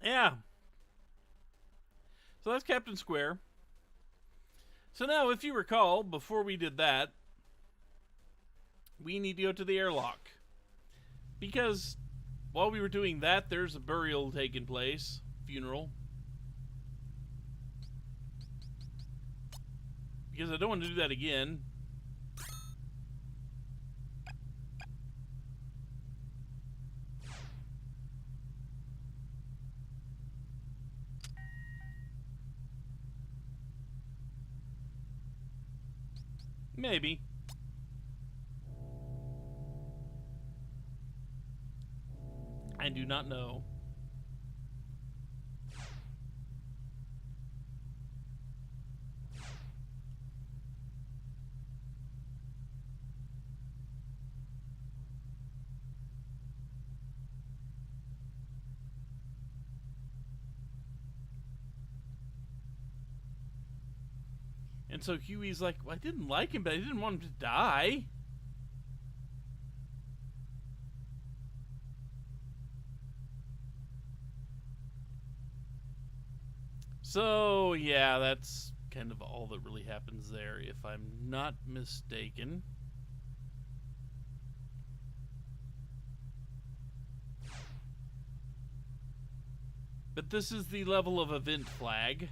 Yeah. So that's Captain Square. So now, if you recall, before we did that, we need to go to the airlock. Because while we were doing that, there's a burial taking place. Funeral. Because I don't want to do that again. Maybe. I do not know. And so Huey's like, well, I didn't like him, but I didn't want him to die. So, yeah, that's kind of all that really happens there, if I'm not mistaken. But this is the level of event flag.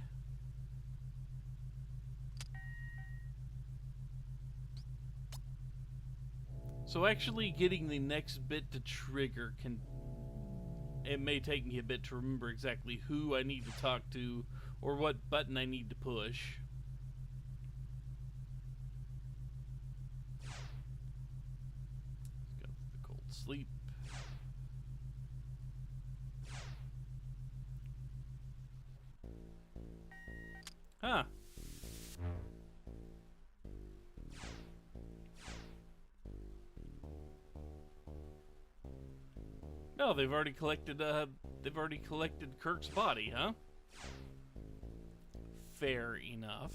So actually getting the next bit to trigger can... It may take me a bit to remember exactly who I need to talk to or what button I need to push. Let's go for the cold sleep. Huh. No, they've already collected Kirk's body, huh? Fair enough.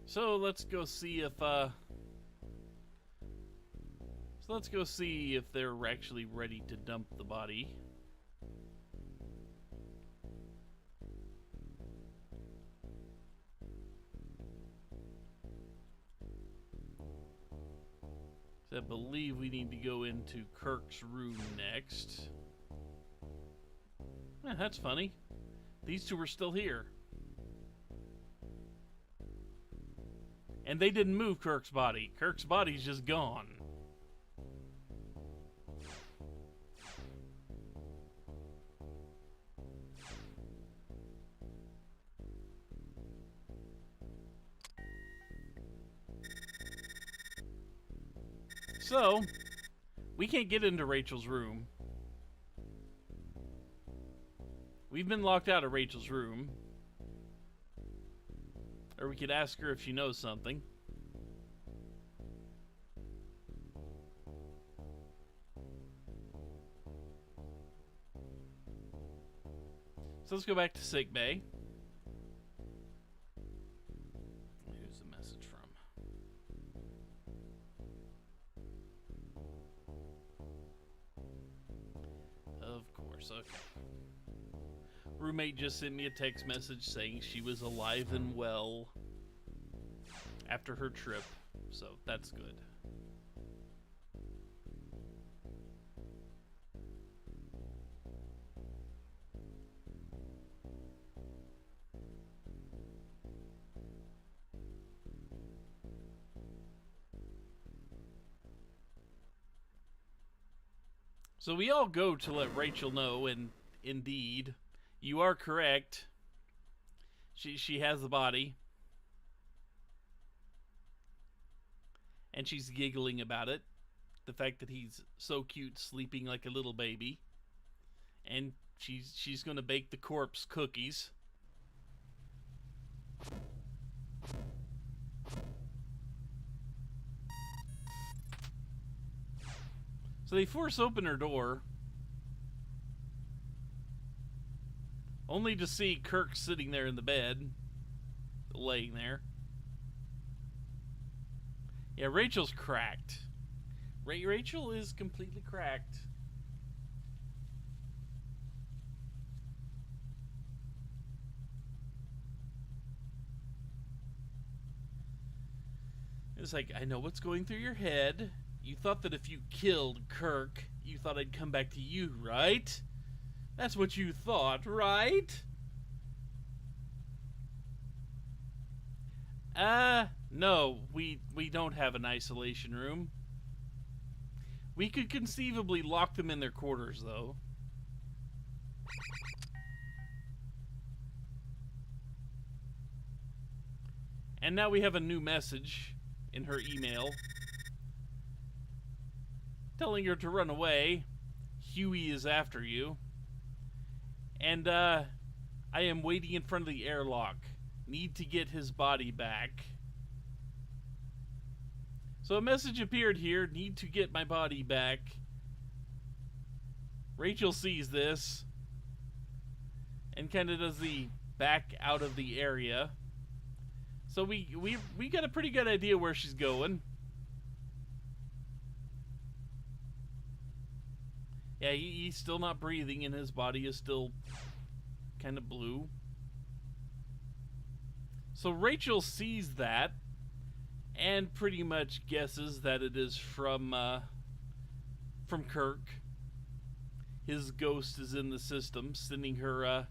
So let's go see if they're actually ready to dump the body. So I believe we need to go into Kirk's room next. That's funny. These two are still here. And they didn't move Kirk's body. Kirk's body's just gone. So, we can't get into Rachel's room. We've been locked out of Rachel's room. Or we could ask her if she knows something. So let's go back to sick bay. Who's the message from? Of course, okay. Roommate just sent me a text message saying she was alive and well after her trip, so that's good. So we all go to let Rachel know, and indeed, you are correct. She has the body. And she's giggling about it. The fact that he's so cute, sleeping like a little baby. And she's going to bake the corpse cookies. So So they force open her door, only to see Kirk sitting there in the bed, laying there. Yeah, Rachel's cracked. Rachel is completely cracked. It's like, I know what's going through your head. You thought that if you killed Kirk, you thought I'd come back to you, right? That's what you thought, right? No, we don't have an isolation room. We could conceivably lock them in their quarters, though. And now we have a new message in her email telling her to run away. Huey is after you. And, I am waiting in front of the airlock. Need to get his body back. So a message appeared here. Need to get my body back. Rachel sees this and kind of does the back out of the area. So we got a pretty good idea where she's going. Yeah, he's still not breathing and his body is still kind of blue. So Rachel sees that and pretty much guesses that it is from Kirk. His ghost is in the system, sending her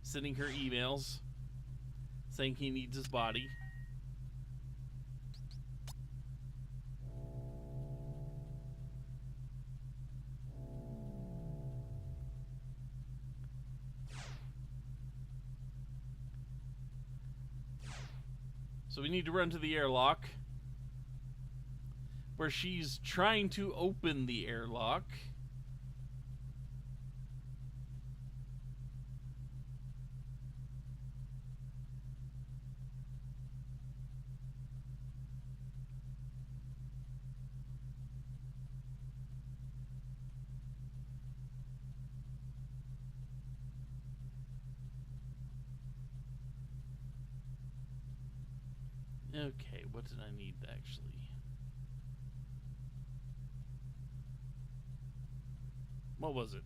emails saying he needs his body. So we need to run to the airlock, where she's trying to open the airlock. Okay, what did I need actually? What was it?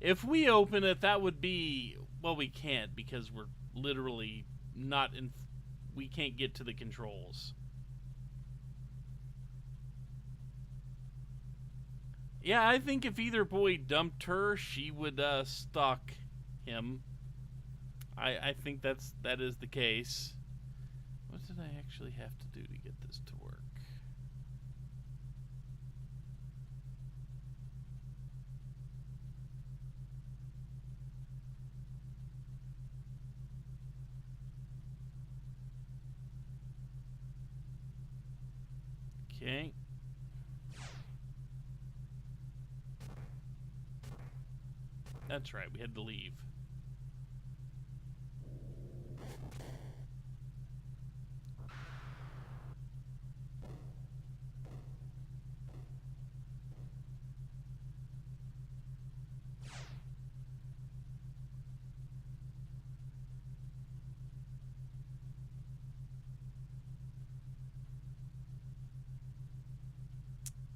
If we open it, that would be... Well, we can't because we're literally not in... We can't get to the controls. Yeah, I think if either boy dumped her, she would stalk him. I think that is the case. What did I actually have to do to get this to work? Okay. That's right, we had to leave.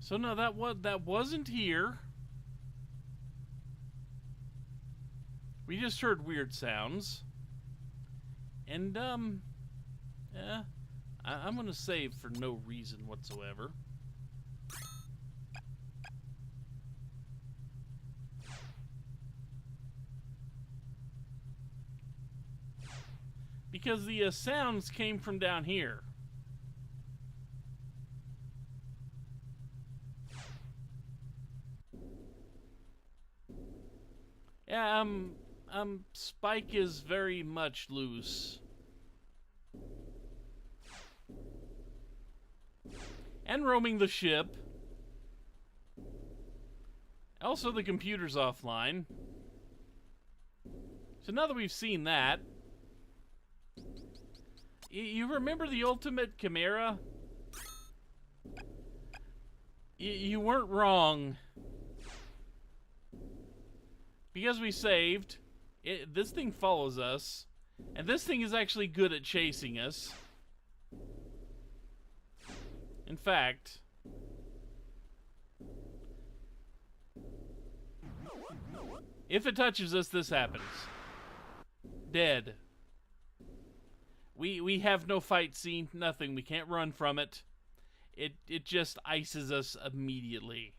So no, that wasn't here. We just heard weird sounds. And yeah, I'm gonna save for no reason whatsoever. Because the sounds came from down here. Yeah, Spike is very much loose. And roaming the ship. Also, the computer's offline. So now that we've seen that, you remember the ultimate chimera? You weren't wrong. Because we saved, this thing follows us, and this thing is actually good at chasing us. In fact, if it touches us, this happens. Dead. We have no fight scene, nothing. We can't run from it. It just ices us immediately.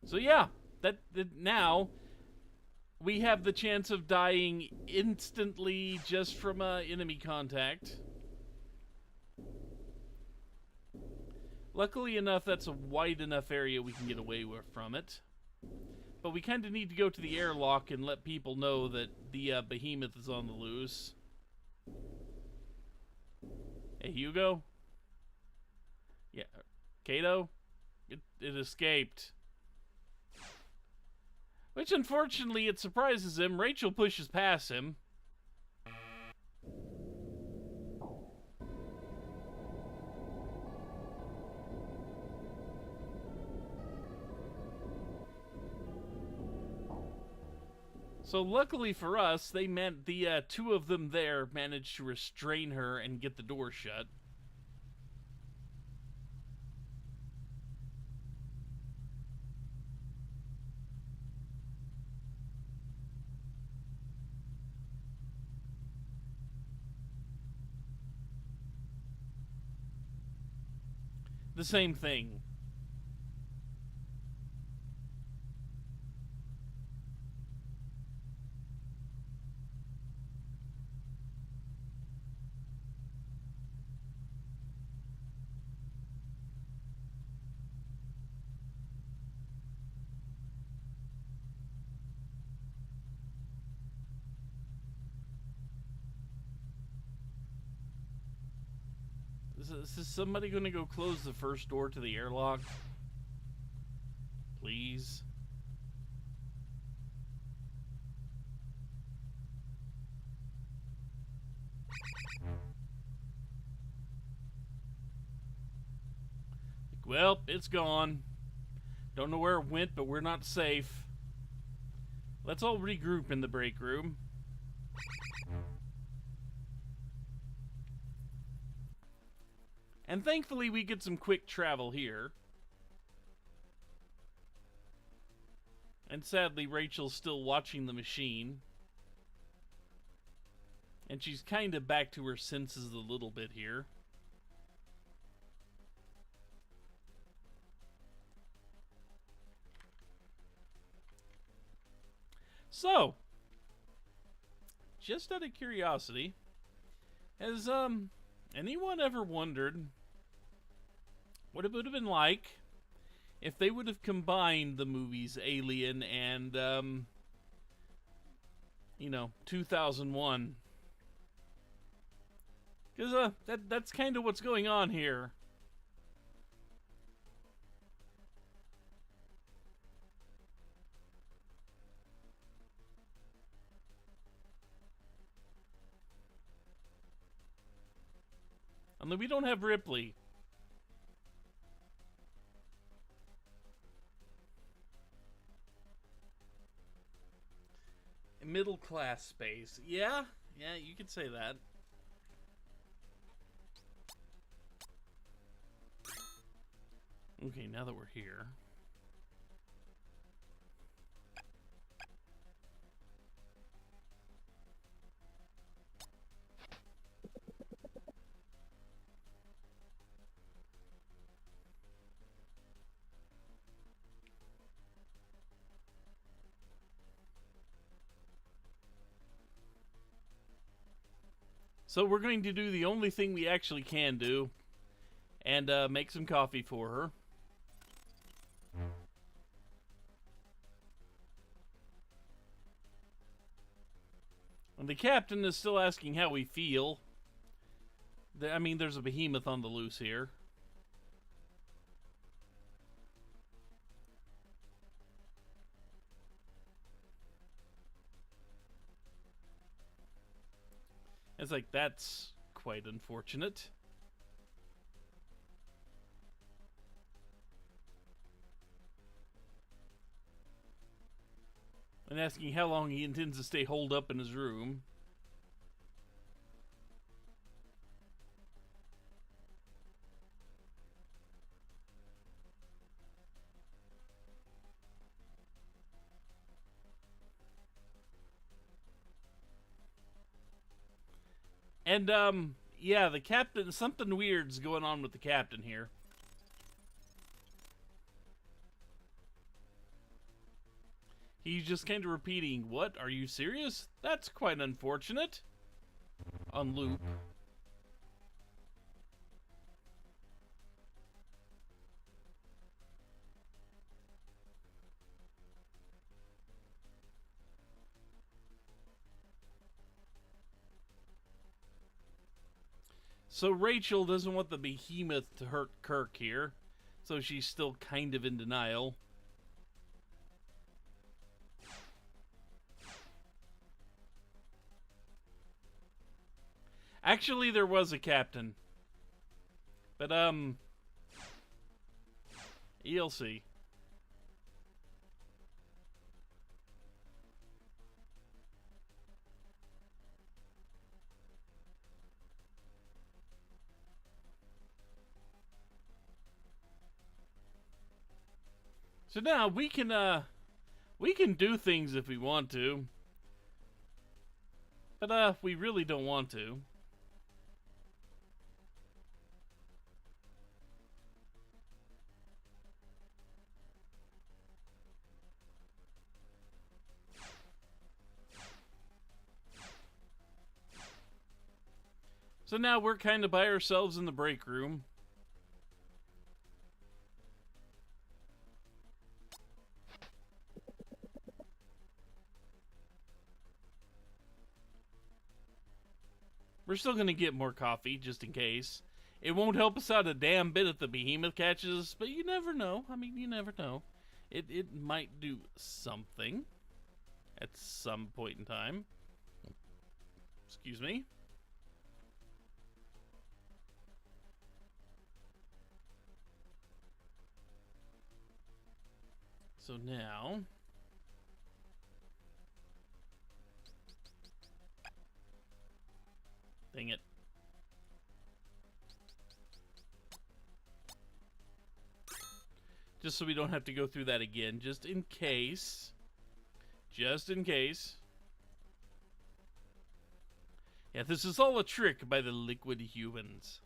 So yeah, that now we have the chance of dying instantly just from enemy contact. Luckily enough, that's a wide enough area we can get away from it. But we kind of need to go to the airlock and let people know that the behemoth is on the loose. Hey, Hugo? Yeah. Kato? It escaped. Which, unfortunately, it surprises him. Rachel pushes past him. So luckily for us, the two of them there managed to restrain her and get the door shut. The same thing. Is somebody going to go close the first door to the airlock? Please. Well, it's gone. Don't know where it went, but we're not safe. Let's all regroup in the break room. And thankfully we get some quick travel here. And sadly, Rachel's still watching the machine. And she's kind of back to her senses a little bit here. So, just out of curiosity, has anyone ever wondered what it would have been like if they would have combined the movies Alien and 2001? Because that's kind of what's going on here. Only we don't have Ripley. Middle class space. Yeah, you could say that. Okay, now that we're here. So we're going to do the only thing we actually can do and make some coffee for her. And the captain is still asking how we feel. I mean, there's a behemoth on the loose here. was like, that's quite unfortunate. And asking how long he intends to stay holed up in his room. And, yeah, the captain, something weird's going on with the captain here. He's just kind of repeating, "What? Are you serious? That's quite unfortunate." On loop. So Rachel doesn't want the behemoth to hurt Kirk here, so she's still kind of in denial. Actually, there was a captain. But, you'll see. So now we can do things if we want to. But, we really don't want to. So now we're kind of by ourselves in the break room. We're still going to get more coffee, just in case. It won't help us out a damn bit if the behemoth catches us, but you never know. I mean, you never know. It might do something at some point in time. Excuse me. So now, dang it. Just so we don't have to go through that again, just in case. Just in case. Yeah, this is all a trick by the liquid humans.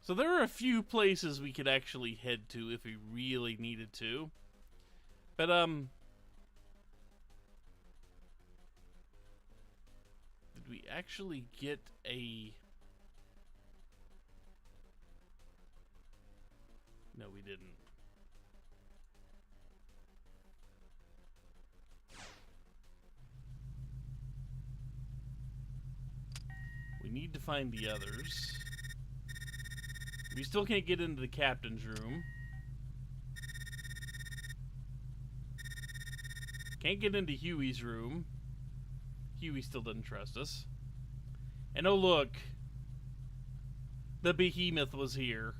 So there are a few places we could actually head to if we really needed to. But, did we actually get a... No, we didn't. We need to find the others. We still can't get into the captain's room. Can't get into Huey's room. Huey still doesn't trust us. And oh look, the behemoth was here.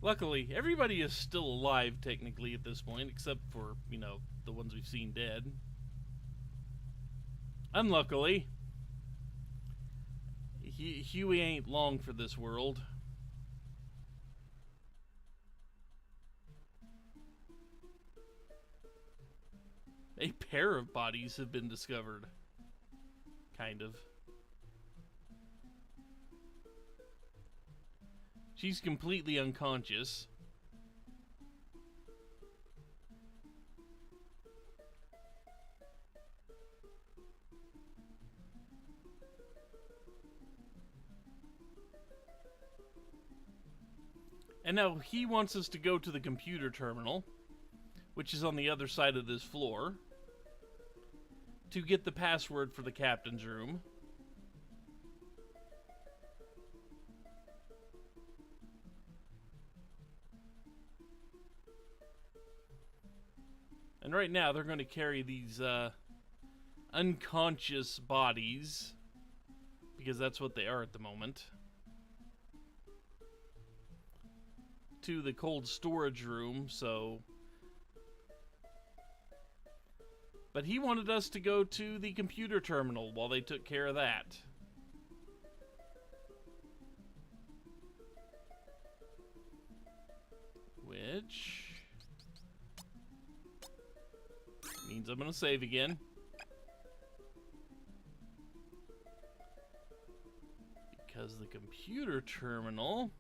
Luckily, everybody is still alive technically at this point, except for, you know, the ones we've seen dead. Unluckily, Huey ain't long for this world. A pair of bodies have been discovered. Kind of. She's completely unconscious. And now he wants us to go to the computer terminal, which is on the other side of this floor. to get the password for the captain's room. And right now, they're going to carry these unconscious bodies, because that's what they are at the moment, to the cold storage room, so... But he wanted us to go to the computer terminal while they took care of that. Which... means I'm going to save again. Because the computer terminal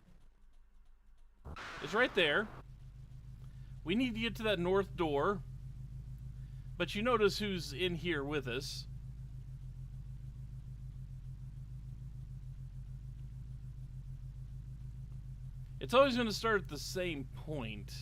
is right there. We need to get to that north door. But you notice who's in here with us. It's always going to start at the same point.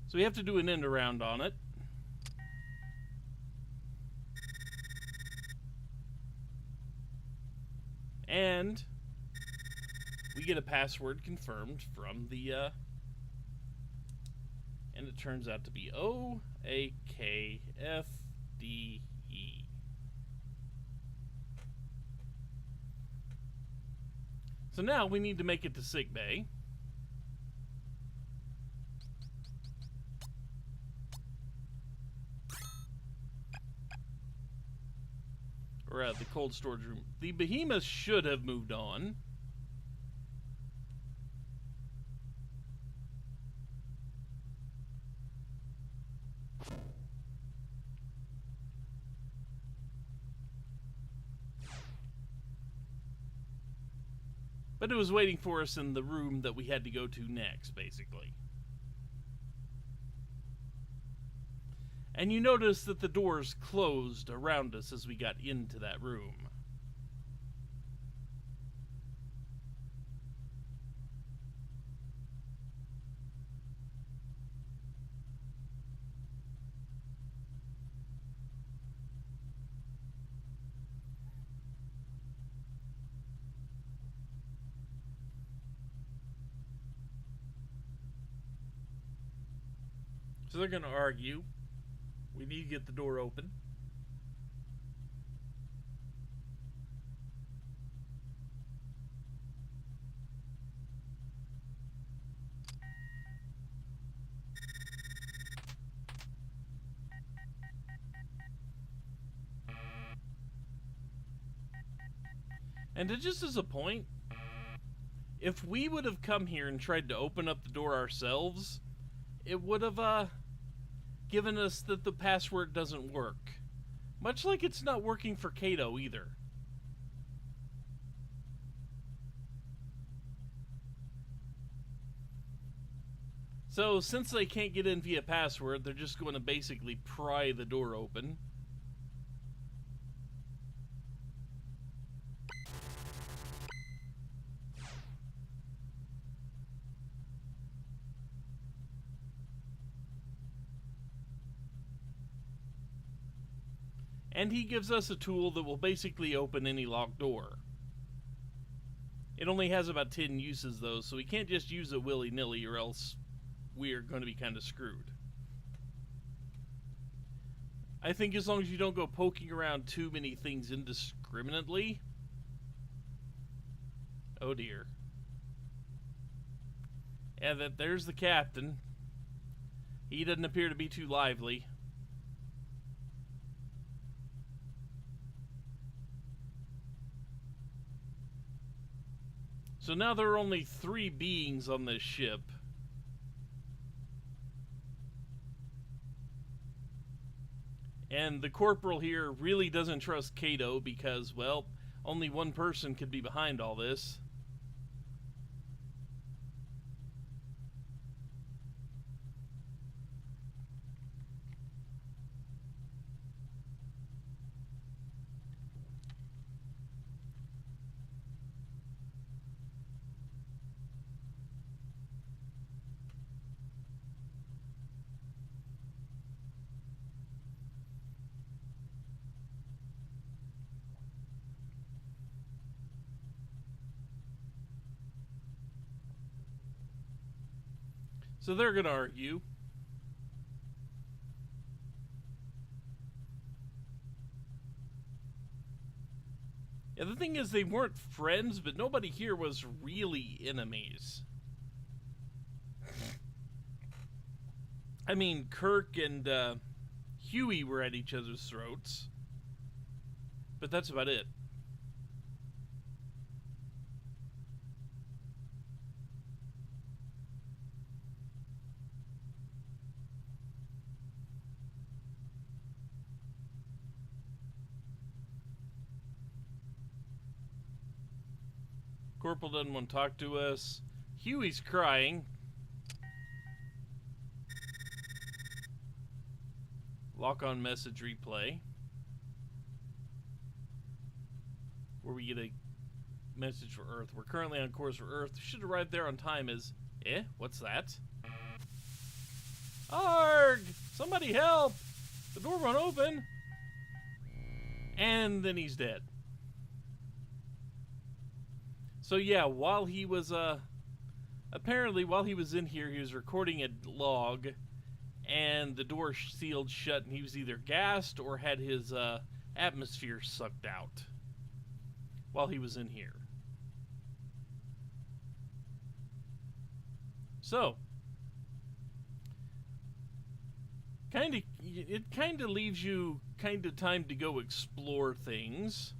So we have to do an end around on it. And we get a password confirmed from the, and it turns out to be OAKFDE. So now we need to make it to sickbay. Or at the cold storage room. The behemoth should have moved on. But it was waiting for us in the room that we had to go to next, basically. And you notice that the doors closed around us as we got into that room. So they're going to argue. We need to get the door open. And just as a point, if we would have come here and tried to open up the door ourselves, it would have given us that the password doesn't work. Much like it's not working for Kato either. So since they can't get in via password, they're just going to basically pry the door open. And he gives us a tool that will basically open any locked door. It only has about 10 uses though, so we can't just use it willy-nilly or else we're going to be kind of screwed. I think as long as you don't go poking around too many things indiscriminately. Oh dear. And that there's the captain. He doesn't appear to be too lively. So now there are only 3 beings on this ship. And the corporal here really doesn't trust Kato because, well, only one person could be behind all this. So they're going to argue. Yeah, the thing is, they weren't friends, but nobody here was really enemies. I mean, Kirk and Huey were at each other's throats, but that's about it. Corporal doesn't want to talk to us. Huey's crying. Lock on message replay. Where we get a message for Earth. We're currently on course for Earth. Should arrive there on time as... What's that? Arg! Somebody help! The door won't open! And then he's dead. So yeah, while he was, apparently while he was in here, he was recording a log, and the door sealed shut, and he was either gassed or had his, atmosphere sucked out while he was in here. So, it kind of leaves you kind of time to go explore things.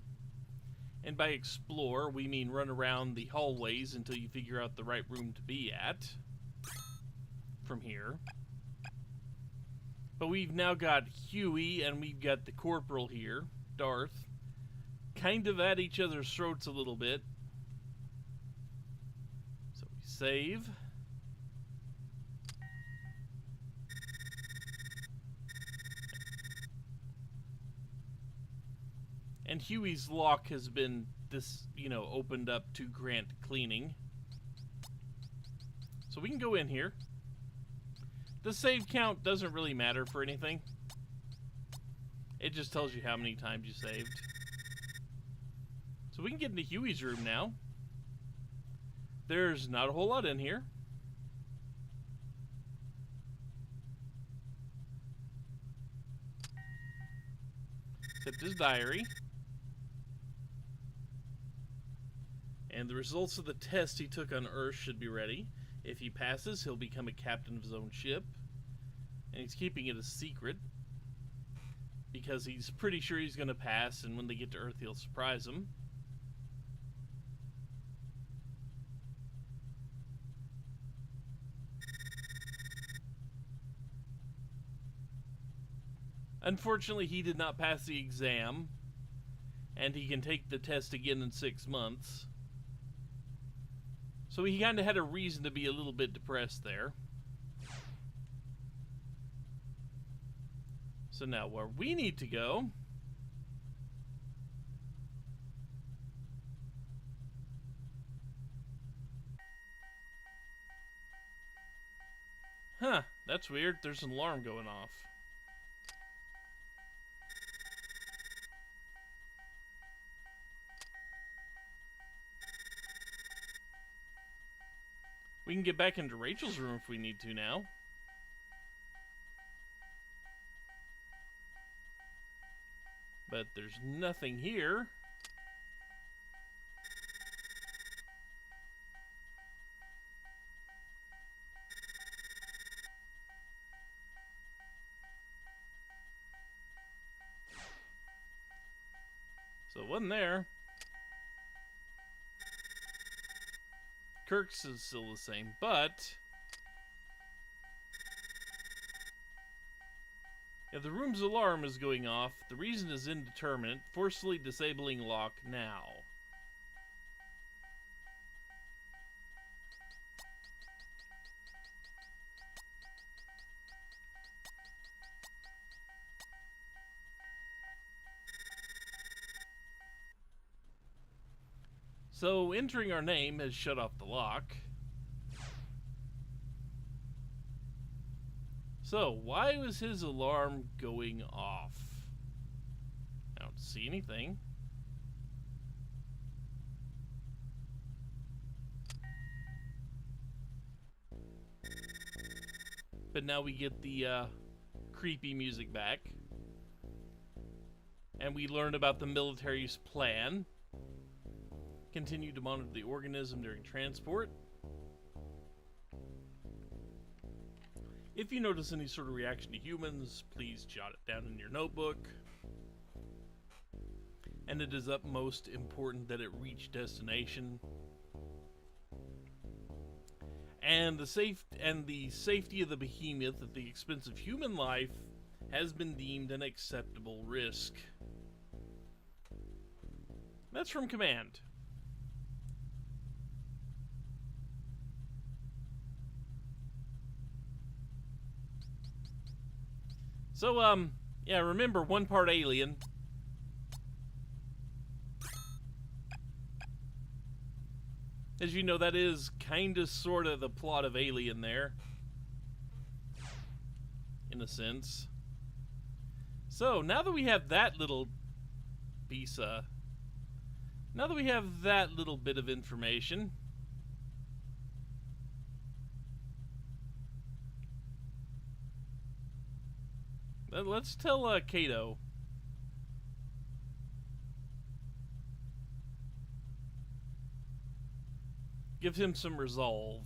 And by explore, we mean run around the hallways until you figure out the right room to be at from here. But we've now got Huey and we've got the Corporal here, Darth, kind of at each other's throats a little bit. So we save. And Huey's lock has been opened up to grant cleaning. So we can go in here. The save count doesn't really matter for anything. It just tells you how many times you saved. So we can get into Huey's room now. There's not a whole lot in here. Except his diary. And the results of the test he took on Earth should be ready. If he passes, he'll become a captain of his own ship. And he's keeping it a secret. Because he's pretty sure he's going to pass, and when they get to Earth, he'll surprise him. Unfortunately, he did not pass the exam. And he can take the test again in 6 months. So he kind of had a reason to be a little bit depressed there. So now where we need to go... Huh, that's weird. There's an alarm going off. We can get back into Rachel's room if we need to now. But there's nothing here. So it wasn't there. Kirk's is still the same, but... if the room's alarm is going off, the reason is indeterminate, forcefully disabling lock now. So entering our name has shut off the lock. So, why was his alarm going off? I don't see anything. But now we get the creepy music back. And we learn about the military's plan. Continue to monitor the organism during transport. If you notice any sort of reaction to humans, please jot it down in your notebook. And it is utmost important that it reach destination. And the safety of the behemoth at the expense of human life has been deemed an acceptable risk. That's from Command. So, yeah, remember, one part alien. As you know, that is kinda sorta the plot of Alien there. In a sense. So, now that we have that little piece, now that we have that little bit of information, let's tell Kato. Give him some resolve.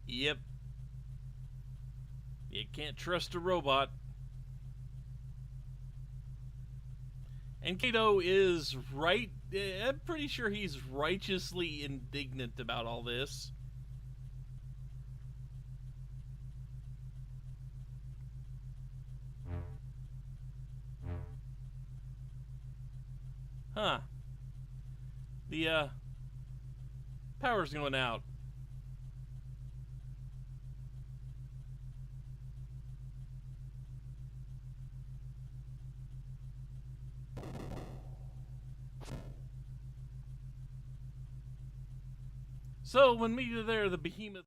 Yep. You can't trust a robot. And Kato is right. I'm pretty sure he's righteously indignant about all this. Huh. The, power's going out. So, when we were there, the behemoth